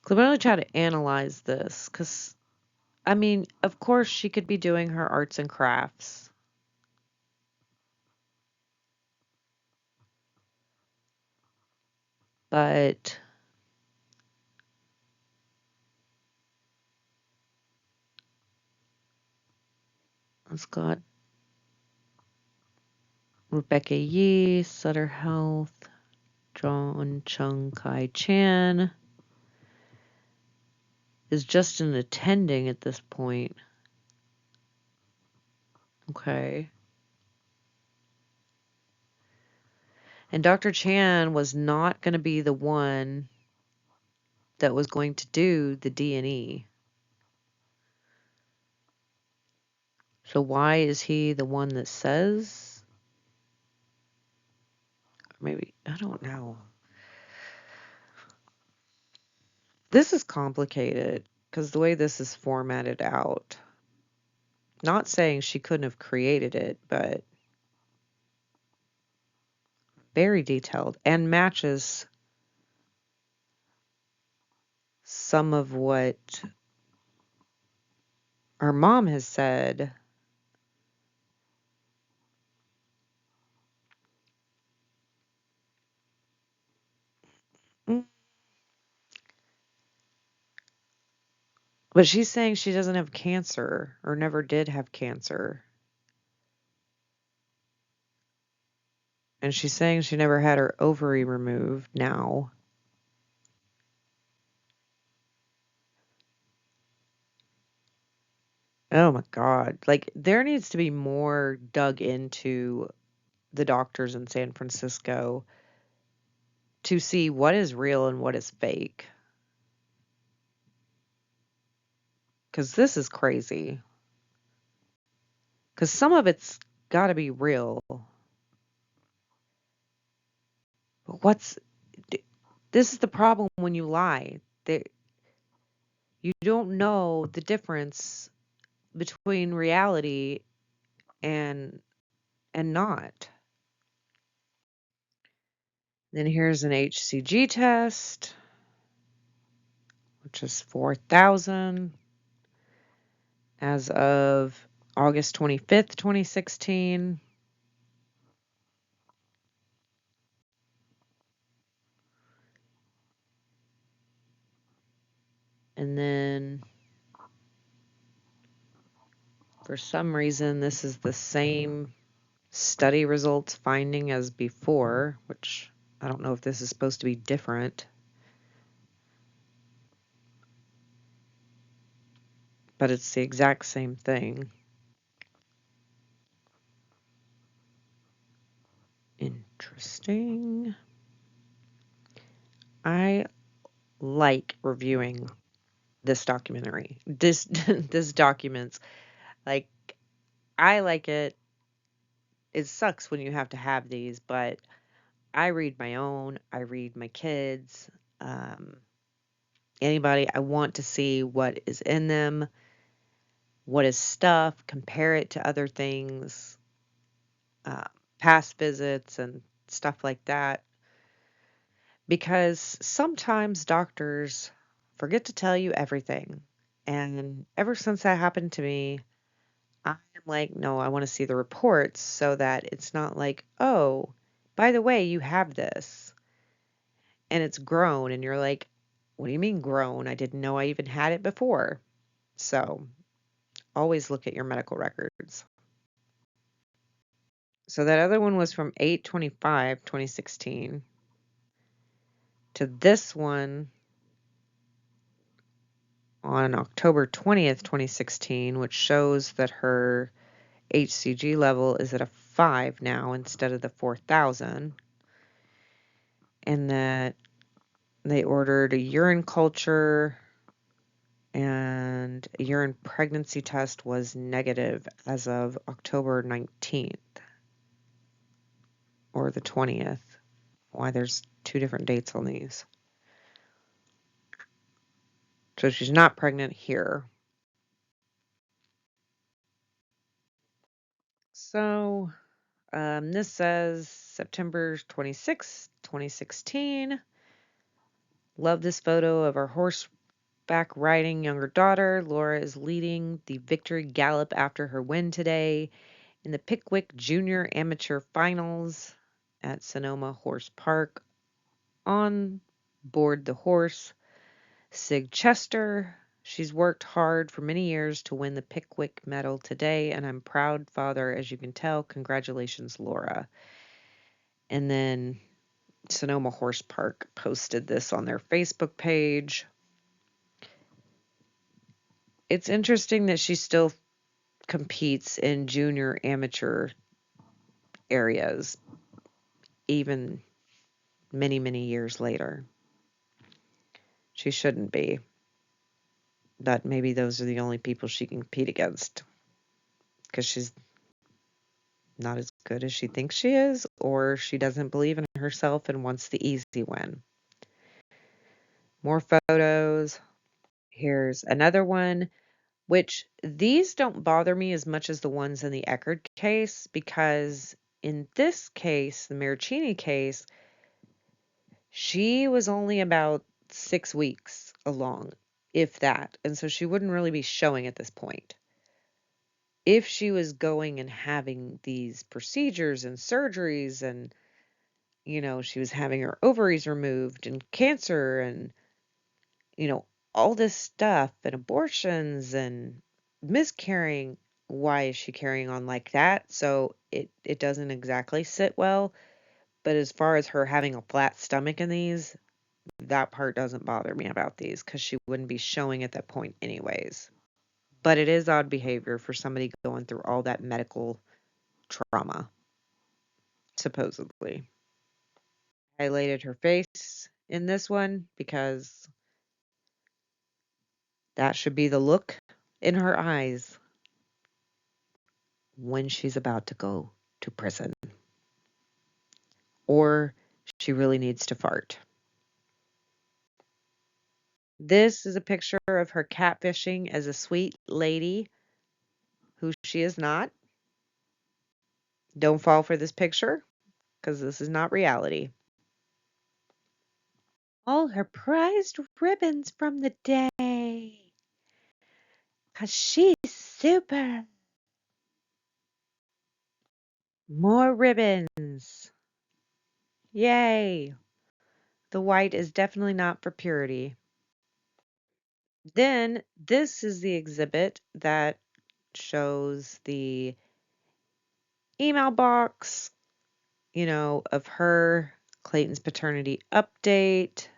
I'm really trying to analyze this because, I mean, of course, she could be doing her arts and crafts, but it's got Rebecca Yi, Sutter Health, John Chung Kai Chan is just an attending at this point. Okay. And Dr. Chan was not going to be the one that was going to do the D&E. So why is he the one that says? Maybe, I don't know. This is complicated because the way this is formatted out. Not saying she couldn't have created it, but very detailed and matches some of what our mom has said. Mm, but she's saying she doesn't have cancer or never did have cancer. And she's saying she never had her ovary removed now. Oh my God. Like, there needs to be more dug into the doctors in San Francisco to see what is real and what is fake. Because this is crazy. Because some of it's got to be real. But this is the problem when you lie. You don't know the difference between reality and not. Then here's an HCG test, which is 4,000 as of August 25th, 2016. And then for some reason, this is the same study results finding as before, which I don't know if this is supposed to be different, but it's the exact same thing. Interesting. I like reviewing this documentary. This documents. Like, I like it. It sucks when you have to have these, but I read my own. I read my kids. Um, Anybody. I want to see what is in them, what is stuff, compare it to other things, uh, past visits and stuff like that. Because sometimes doctors forget to tell you everything. And ever since that happened to me, I'm like, no, I want to see the reports so that it's not like, oh, by the way, you have this and it's grown. And you're like, what do you mean grown? I didn't know I even had it before. So always look at your medical records. So that other one was from 8/25, 2016 to this one on October 20th, 2016, which shows that her HCG level is at a 5 now instead of the 4,000, and that they ordered a urine culture and a urine pregnancy test was negative as of October 19th or the 20th. Why there's two different dates on these. So she's not pregnant here. So this says September 26th, 2016. Love this photo of our horseback riding younger daughter. Laura is leading the victory gallop after her win today in the Pickwick Junior Amateur Finals at Sonoma Horse Park. On board the horse, Sig Chester. She's worked hard for many years to win the Pickwick medal today, and I'm proud father, as you can tell. Congratulations, Laura. And then Sonoma Horse Park posted this on their Facebook page. It's interesting that she still competes in junior amateur areas, even many, many years later. She shouldn't be. But maybe those are the only people she can compete against. Because she's not as good as she thinks she is, or she doesn't believe in herself and wants the easy win. More photos. Here's another one, which these don't bother me as much as the ones in the Eckerd case, because in this case, the Marraccini case, she was only about 6 weeks along, if that. And so she wouldn't really be showing at this point. If she was going and having these procedures and surgeries and, she was having her ovaries removed and cancer and, all this stuff and abortions and miscarrying, why is she carrying on like that? So it doesn't exactly sit well. But as far as her having a flat stomach in these, that part doesn't bother me about these because she wouldn't be showing at that point anyways. But it is odd behavior for somebody going through all that medical trauma, supposedly. Highlighted her face in this one because that should be the look in her eyes when she's about to go to prison. Or she really needs to fart. This is a picture of her catfishing as a sweet lady who she is not. Don't fall for this picture because this is not reality. All her prized ribbons from the day. Because she's super. More ribbons. Yay. The white is definitely not for purity. Then this is the exhibit that shows the email box, of her, Clayton's paternity update.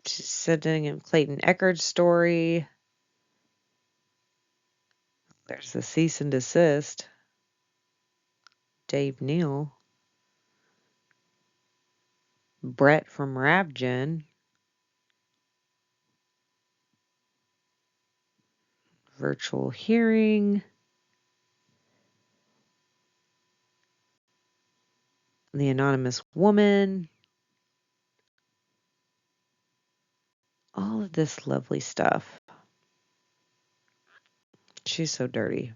She's sending him Clayton Eckerd's story. There's the cease and desist. Dave Neal. Brett from Ravgen. Virtual hearing. The anonymous woman. All of this lovely stuff. She's so dirty.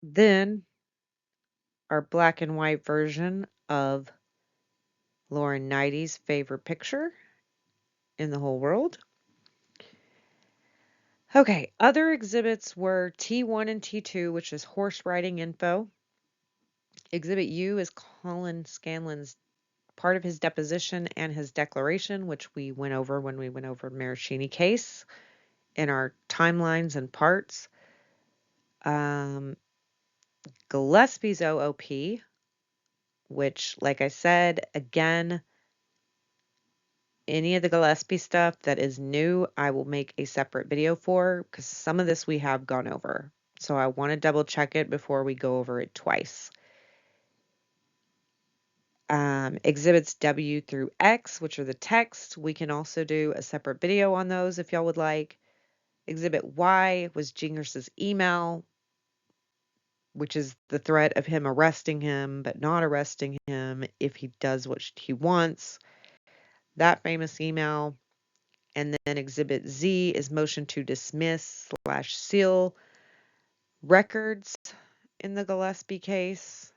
Then our black and white version of Lauren Knighty's favorite picture in the whole world. Okay, other exhibits were T1 and T2, which is horse riding info. Exhibit U is Colin Scanlon's part of his deposition and his declaration, which we went over when we went over Marraccini case in our timelines and parts. Gillespie's OOP, which, like I said, again, any of the Gillespie stuff that is new, I will make a separate video for, because some of this we have gone over. So I want to double check it before we go over it twice. Exhibits W through X, which are the texts, we can also do a separate video on those if y'all would like. Exhibit Y was Jingers's email, which is the threat of him arresting him, but not arresting him if he does what he wants. That famous email. And then Exhibit Z is motion to dismiss/seal records in the Gillespie case.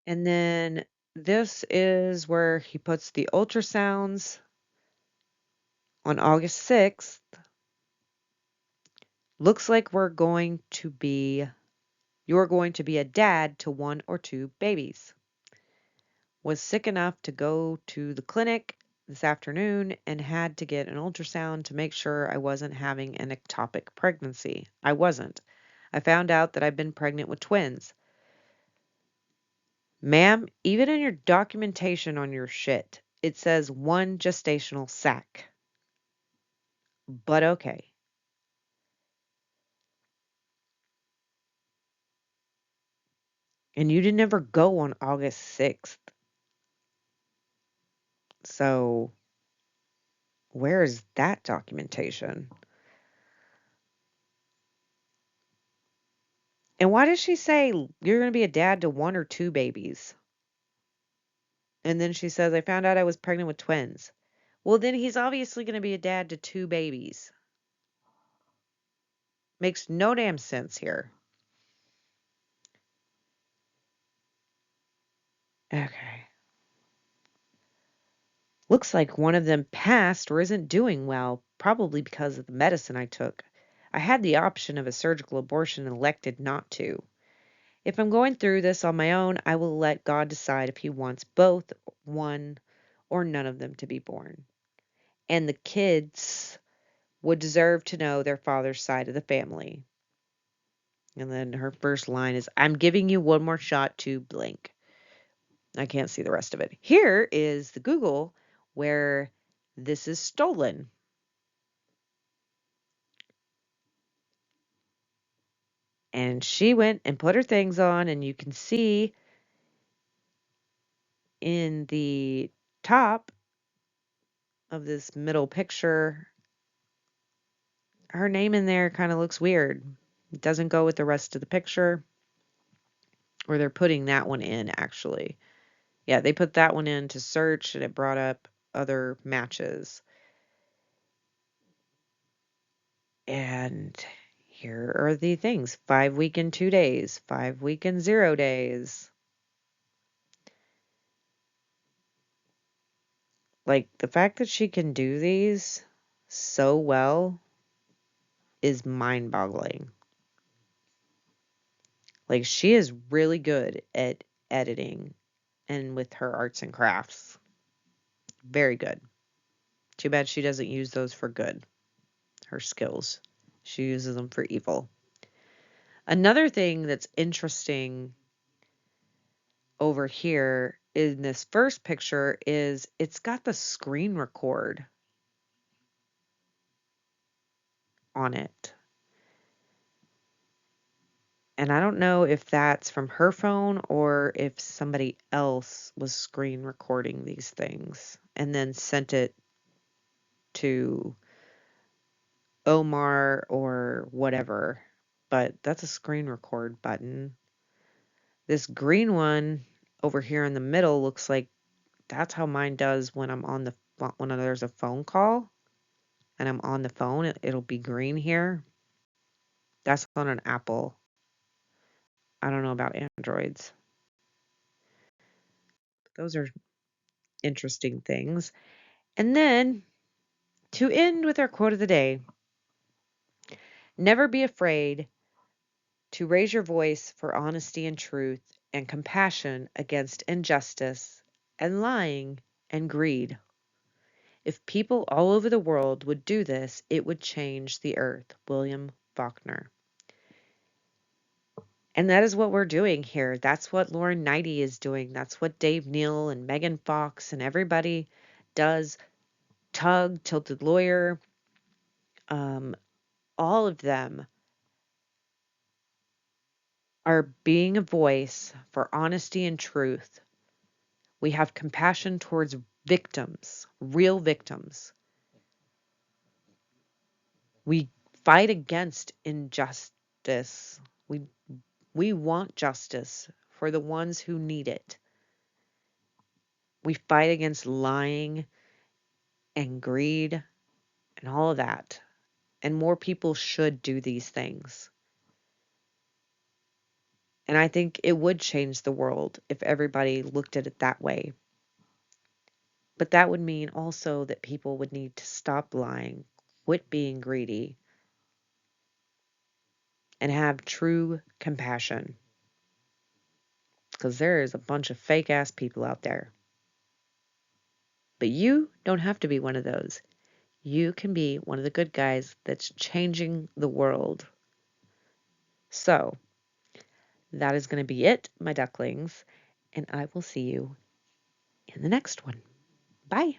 And then this is where he puts the ultrasounds on August 6th. Looks like you're going to be a dad to 1 or 2 babies. Was sick enough to go to the clinic this afternoon and had to get an ultrasound to make sure I wasn't having an ectopic pregnancy. I wasn't. I found out that I've been pregnant with twins. Ma'am, even in your documentation on your shit, it says 1 gestational sac. But okay. And you didn't ever go on August 6th. So, where is that documentation? And why does she say you're going to be a dad to one or two babies? And then she says, I found out I was pregnant with twins. Well, then he's obviously going to be a dad to two babies. Makes no damn sense here. Okay. Looks like one of them passed or isn't doing well, probably because of the medicine I took. I had the option of a surgical abortion and elected not to. If I'm going through this on my own, I will let God decide if He wants both, one, or none of them to be born. And the kids would deserve to know their father's side of the family. And then her first line is, I'm giving you one more shot to blink. I can't see the rest of it. Here is the Google where this is stolen. And she went and put her things on, and you can see in the top of this middle picture, her name in there kind of looks weird. It doesn't go with the rest of the picture, or they're putting that one in actually. Yeah, they put that one in to search and it brought up other matches. And here are the things: 5 week and 2 days, 5 week and 0 days. Like the fact that she can do these so well is mind boggling. Like she is really good at editing and with her arts and crafts. Very good. Too bad she doesn't use those for good. Her skills. She uses them for evil. Another thing that's interesting over here in this first picture is it's got the screen record on it. And I don't know if that's from her phone or if somebody else was screen recording these things and then sent it to Omar or whatever. But that's a screen record button. This green one over here in the middle looks like that's how mine does when I'm on the when there's a phone call and I'm on the phone. It'll be green here. That's on an Apple. I don't know about Androids. Those are interesting things. And then to end with our quote of the day, never be afraid to raise your voice for honesty and truth and compassion against injustice and lying and greed. If people all over the world would do this, it would change the earth. William Faulkner. And that is what we're doing here. That's what Lauren Knighty is doing. That's what Dave Neal and Megan Fox and everybody does. Tug, Tilted Lawyer, um, all of them are being a voice for honesty and truth. We have compassion towards victims, real victims. We fight against injustice. We want justice for the ones who need it. We fight against lying and greed and all of that. And more people should do these things. And I think it would change the world if everybody looked at it that way. But that would mean also that people would need to stop lying, quit being greedy, and have true compassion. Because there is a bunch of fake ass people out there. But you don't have to be one of those. You can be one of the good guys that's changing the world. So, that is going to be it, my ducklings. And I will see you in the next one. Bye.